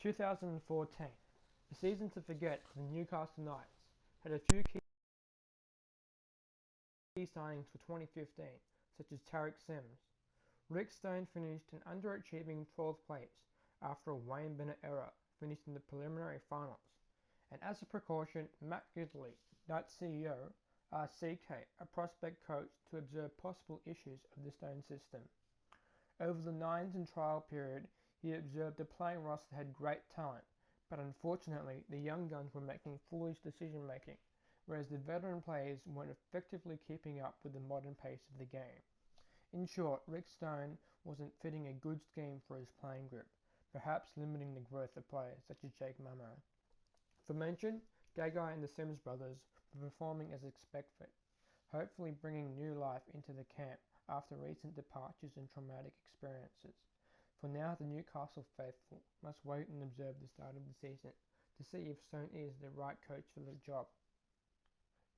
2014, a season to forget for the Newcastle Knights, had a few key signings for 2015, such as Tarek Sims. Rick Stone finished an underachieving 12th place after a Wayne Bennett error, finished in the preliminary finals. And as a precaution, Matt Gidley, Knights CEO, asked CK, a prospect coach, to observe possible issues of the Stone system. Over the nines and trial period, he observed the playing roster had great talent, but unfortunately the young guns were making foolish decision making, whereas the veteran players weren't effectively keeping up with the modern pace of the game. In short, Rick Stone wasn't fitting a good scheme for his playing group, perhaps limiting the growth of players such as Jake Mamo. For mention, Gagai and the Sims brothers were performing as expected, hopefully bringing new life into the camp after recent departures and traumatic experiences. For now, the Newcastle faithful must wait and observe the start of the season to see if Stone is the right coach for the job.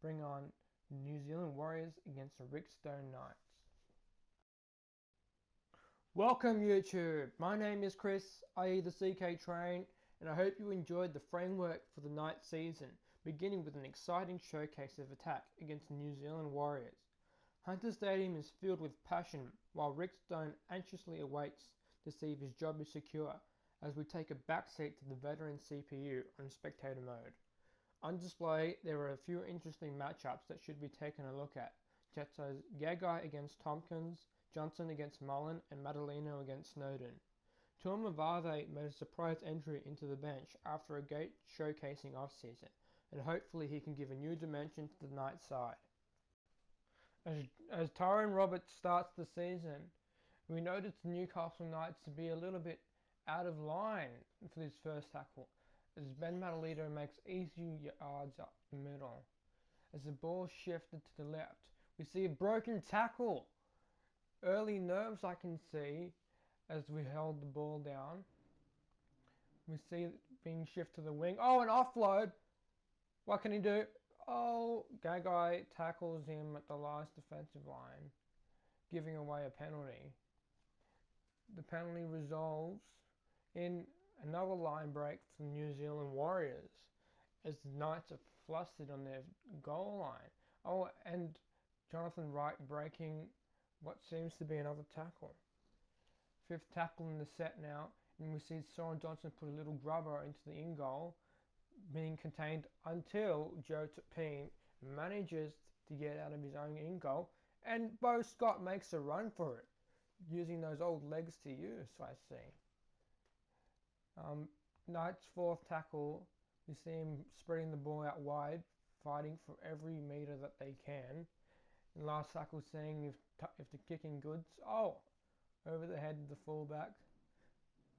Bring on the New Zealand Warriors against the Rick Stone Knights. Welcome YouTube, my name is Chris, i.e. the CK Train, and I hope you enjoyed the framework for the Knights season, beginning with an exciting showcase of attack against the New Zealand Warriors. Hunter Stadium is filled with passion, while Rick Stone anxiously awaits to see if his job is secure, as we take a backseat to the veteran CPU on spectator mode. On display, there are a few interesting matchups that should be taken a look at, such as Gagai against Tompkins, Johnson against Mullen, and Madalino against Snowden. Tuamavave made a surprise entry into the bench after a great showcasing off-season, and hopefully he can give a new dimension to the Knights side. As Tyrone Roberts starts the season, we noticed the Newcastle Knights to be a little bit out of line for this first tackle, as Ben Madalino makes easy yards up the middle. As the ball shifted to the left, we see a broken tackle. Early nerves I can see as we held the ball down. We see it being shifted to the wing. Oh, an offload! What can he do? Oh, Gagai tackles him at the last defensive line, giving away a penalty. The penalty resolves in another line break for the New Zealand Warriors, as the Knights are flustered on their goal line. Oh, and Jonathan Wright breaking what seems to be another tackle. Fifth tackle in the set now, and we see Soren Johnson put a little grubber into the in goal, being contained until Joe Tapine manages to get out of his own in goal, and Bo Scott makes a run for it, using those old legs to use, I see. Knight's fourth tackle, you see him spreading the ball out wide, fighting for every metre that they can. And last tackle, seeing if the kicking goods. Oh, over the head of the fullback,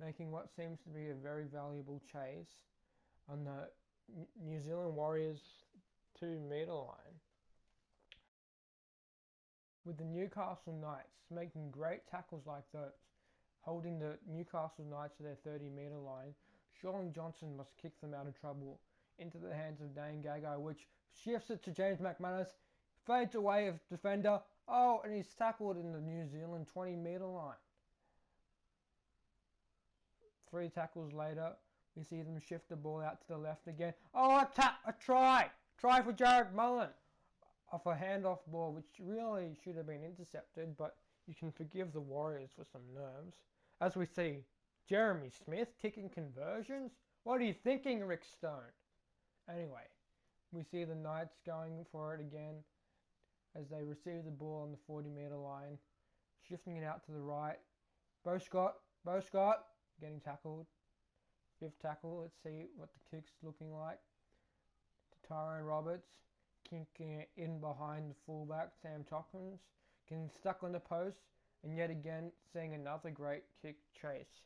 making what seems to be a very valuable chase on the New Zealand Warriors 2-metre line. With the Newcastle Knights making great tackles like those, holding the Newcastle Knights to their 30-metre line, Sean Johnson must kick them out of trouble into the hands of Dane Gagai, which shifts it to James McManus, fades away of defender. Oh, and he's tackled in the New Zealand 20-metre line. 3 tackles later, we see them shift the ball out to the left again. Oh, a try! Try for Jared Mullen off a handoff ball, which really should have been intercepted, but you can forgive the Warriors for some nerves. As we see Jeremy Smith kicking conversions. What are you thinking, Rick Stone? Anyway, we see the Knights going for it again as they receive the ball on the 40-metre line, shifting it out to the right. Bo Scott getting tackled. 5th tackle, let's see what the kick's looking like. To Tyrone Roberts, kicking it in behind the fullback, Sam Tompkins, getting stuck on the post, and yet again seeing another great kick chase.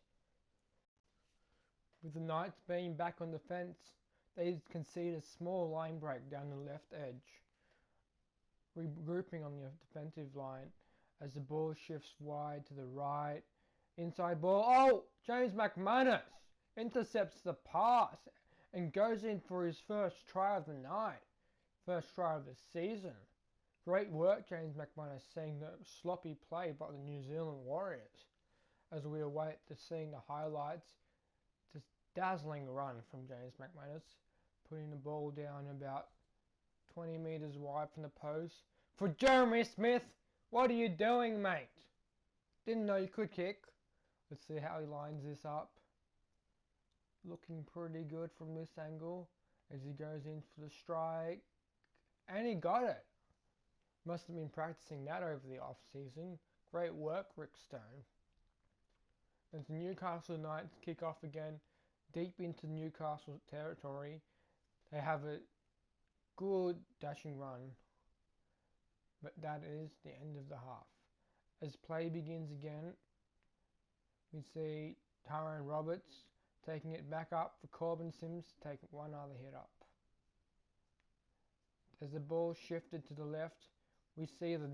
With the Knights being back on the fence, they concede a small line break down the left edge, regrouping on the defensive line as the ball shifts wide to the right. Inside ball, oh, James McManus intercepts the pass and goes in for his first try of the night, first try of the season. Great work, James McManus, seeing the sloppy play by the New Zealand Warriors, as we await to seeing the highlights to dazzling run from James McManus, putting the ball down about 20 metres wide from the post. For Jeremy Smith! What are you doing, mate? Didn't know you could kick. Let's see how he lines this up. Looking pretty good from this angle as he goes in for the strike. And he got it. Must have been practicing that over the off season. Great work, Rick Stone. As the Newcastle Knights kick off again, deep into Newcastle territory, they have a good dashing run. But that is the end of the half. As play begins again, we see Tyrone Roberts taking it back up for Corbin Sims to take one other hit up. As the ball shifted to the left, we see the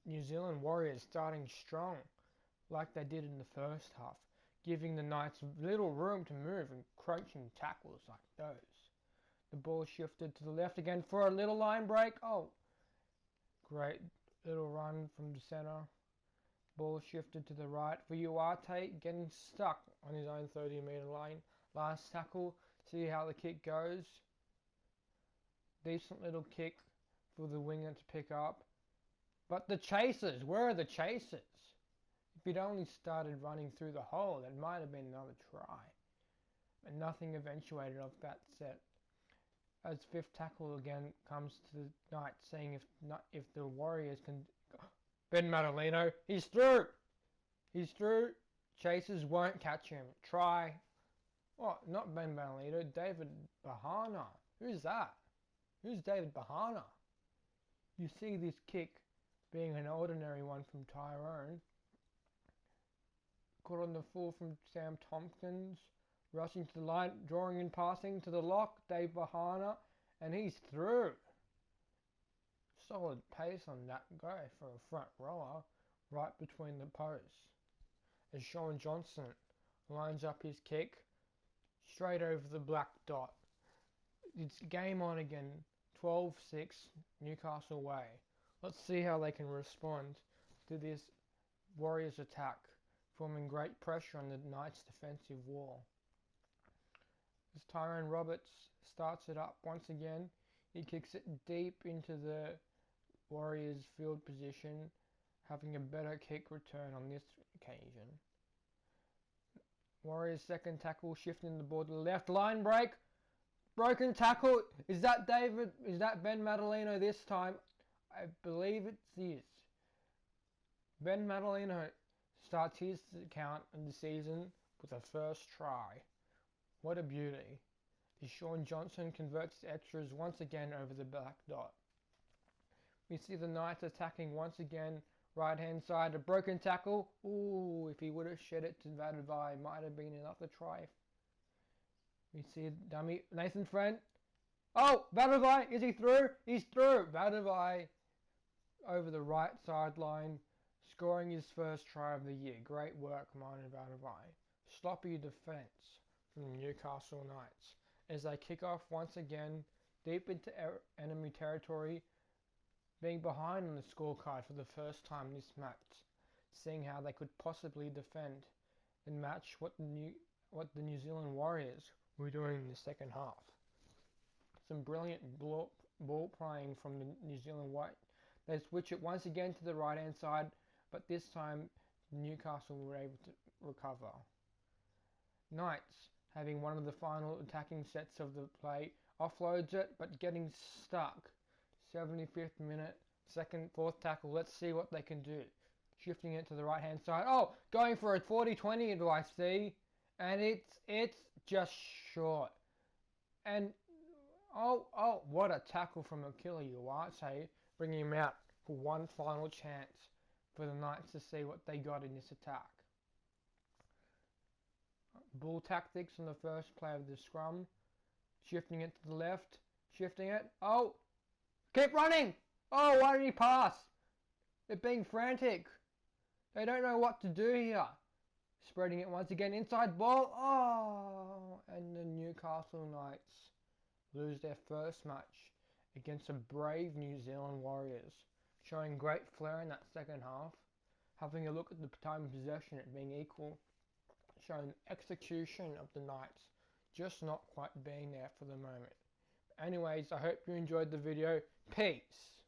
New Zealand Warriors starting strong, like they did in the first half, giving the Knights little room to move and crunching tackles like those. The ball shifted to the left again for a little line break. Oh, great little run from the centre. Ball shifted to the right for Uarte, getting stuck on his own 30-metre line. Last tackle, see how the kick goes. Decent little kick for the winger to pick up. But the chasers, where are the chasers? If he'd only started running through the hole, that might have been another try. But nothing eventuated off that set. As fifth tackle again comes to the Knights, seeing if the Warriors can... Ben Madalino, he's through! He's through. Chasers won't catch him. Try. Oh, not Ben Madalino, David Bahana. Who's that? Who's David Bahana? You see this kick being an ordinary one from Tyrone. Caught on the full from Sam Tompkins. Rushing to the line, drawing in passing to the lock, Dave Bahana, and he's through. Solid pace on that guy for a front rower, right between the posts. As Sean Johnson lines up his kick, straight over the black dot. It's game on again, 12-6, Newcastle way. Let's see how they can respond to this Warriors attack, forming great pressure on the Knights' defensive wall. As Tyrone Roberts starts it up once again, he kicks it deep into the Warriors' field position, having a better kick return on this occasion. Warriors' second tackle shifting the ball to the left, line break, broken tackle. Is that Ben Madalino this time? I believe it is. Ben Madalino starts his account in the season with a first try. What a beauty. As Sean Johnson converts the extras once again over the black dot. We see the Knights attacking once again, right hand side, a broken tackle. Ooh, if he would have shed it to Vadavai, might have been another try. We see dummy Nathan Friend. Oh, Vadavai, is he through? He's through. Vadavai over the right sideline, scoring his first try of the year. Great work, Martin Vadavai. Sloppy defence from the Newcastle Knights as they kick off once again deep into enemy territory, being behind on the scorecard for the first time this match, seeing how they could possibly defend and match what the New Zealand Warriors were doing in the second half. Some brilliant ball playing from the New Zealand White. They switch it once again to the right hand side, but this time Newcastle were able to recover. Knights, having one of the final attacking sets of the play, offloads it, but getting stuck. 75th minute, fourth tackle. Let's see what they can do. Shifting it to the right hand side. Oh, going for a 40-20 do I see. And it's just short. And oh, what a tackle from Akila Uarte, bringing him out for one final chance for the Knights to see what they got in this attack. Bull tactics on the first play of the scrum. Shifting it to the left. Shifting it. Oh! Keep running! Oh, why did he pass? They're being frantic. They don't know what to do here. Spreading it once again. Inside ball. Oh! And the Newcastle Knights lose their first match against a brave New Zealand Warriors. Showing great flair in that second half. Having a look at the time of possession, it being equal. shown execution of the Knights, just not quite being there for the moment. Anyways, I hope you enjoyed the video. Peace!